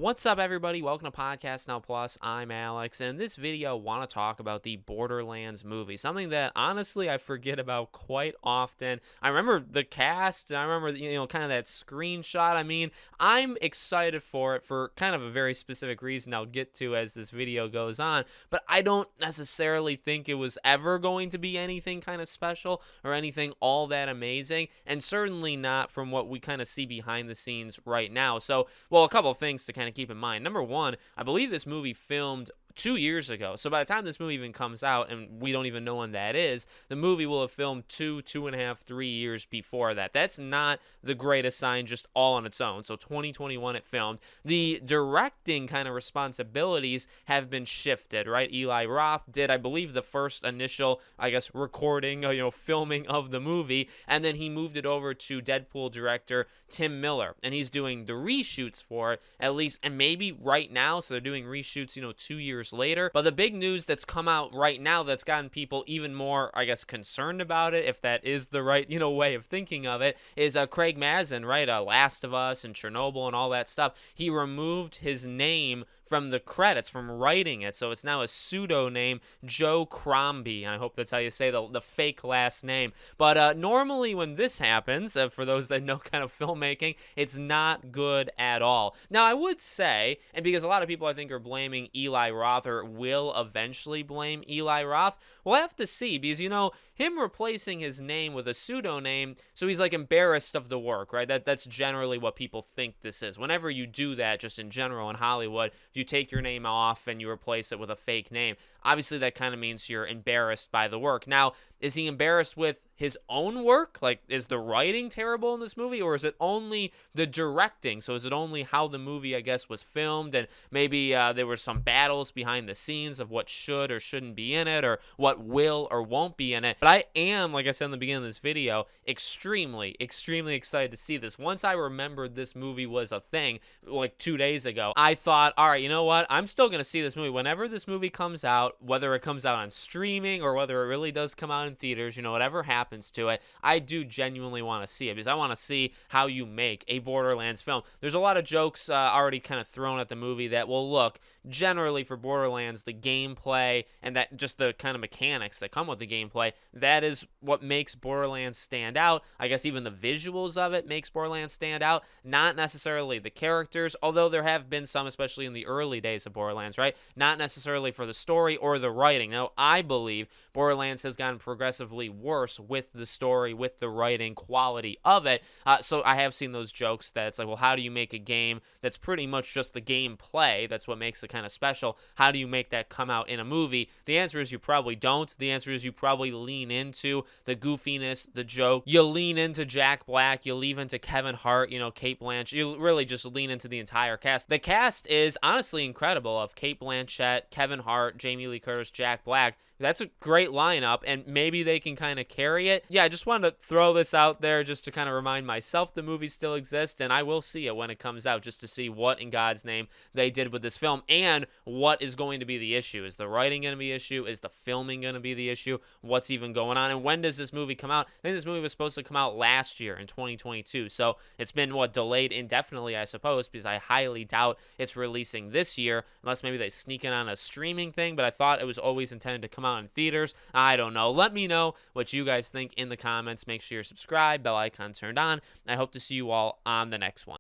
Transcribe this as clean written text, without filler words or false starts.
What's up, everybody? Welcome to Podcast Now Plus. I'm Alex, and in this video, I want to talk about the Borderlands movie, something that honestly I forget about quite often. I remember the cast, and I remember kind of that screenshot. I mean, I'm excited for it for kind of a very specific reason I'll get to as this video goes on, but I don't necessarily think it was ever going to be anything kind of special or anything all that amazing, and certainly not from what we kind of see behind the scenes right now. So, well, a couple of things to kind of keep in mind. Number one, I believe this movie filmed 2 years ago. So by the time this movie even comes out, and we don't even know when that is, the movie will have filmed 2.5, 3 years before that. That's not the greatest sign just all on its own. So 2021 it filmed. The directing kind of responsibilities have been shifted, right? Eli Roth did, I believe, the first initial, recording, filming of the movie, and then he moved it over to Deadpool director Tim Miller, and he's doing the reshoots for it, at least, and maybe right now, so they're doing reshoots, 2 years later. But the big news that's come out right now that's gotten people even more, concerned about it, if that is the right, way of thinking of it, is Craig Mazin, right? Last of Us and Chernobyl and all that stuff. He removed his name from the credits, from writing it, so it's now a pseudo name, Joe Crombie, and I hope that's how you say the fake last name. But normally when this happens, for those that know kind of filmmaking, it's not good at all. Now, I would say, and because a lot of people I think are blaming Eli Roth, or will eventually blame Eli Roth, we'll have to see, because him replacing his name with a pseudonym, so he's embarrassed of the work, right? That's generally what people think this is. Whenever you do that, just in general in Hollywood, you take your name off and you replace it with a fake name, obviously that kind of means you're embarrassed by the work. Now, is he embarrassed with his own work? Is the writing terrible in this movie, or is it only the directing? So is it only how the movie, was filmed, and maybe there were some battles behind the scenes of what should or shouldn't be in it, or what will or won't be in it? But I am, like I said in the beginning of this video, extremely excited to see this. Once I remembered this movie was a thing, 2 days ago, I thought, all right, you know what? I'm still going to see this movie. Whenever this movie comes out, whether it comes out on streaming or whether it really does come out in theaters, whatever happens to it, I do genuinely want to see it, because I want to see how you make a Borderlands film. There's a lot of jokes already kind of thrown at the movie that will look, generally for Borderlands, the gameplay and that just the kind of mechanics that come with the gameplay, that is what makes Borderlands stand out. I guess even the visuals of it makes Borderlands stand out, not necessarily the characters, although there have been some, especially in the early days of Borderlands, right? Not necessarily for the story or the writing. Now, I believe Borderlands has gotten progressively worse with the story, with the writing quality of it. So I have seen those jokes that it's well, how do you make a game that's pretty much just the gameplay? That's what makes it kind of special. How do you make that come out in a movie? The answer is you probably don't. The answer is you probably lean into the goofiness, the joke. You lean into Jack Black. You lean into Kevin Hart, Cate Blanchett. You really just lean into the entire cast. The cast is honestly incredible, of Cate Blanchett, Kevin Hart, Jamie Lee Curtis, Jack Black. That's a great lineup, and maybe they can kind of carry it. Yeah, I just wanted to throw this out there just to kind of remind myself the movie still exists, and I will see it when it comes out, just to see what in God's name they did with this film, and what is going to be the issue. Is the writing going to be the issue? Is the filming going to be the issue? What's even going on? And when does this movie come out? I think this movie was supposed to come out last year in 2022, so it's been, delayed indefinitely, I suppose, because I highly doubt it's releasing this year, unless maybe they sneak in on a streaming thing, but I thought it was always intended to come out in theaters. I don't know. Let me know what you guys think in the comments. Make sure you're subscribed, bell icon turned on. I hope to see you all on the next one.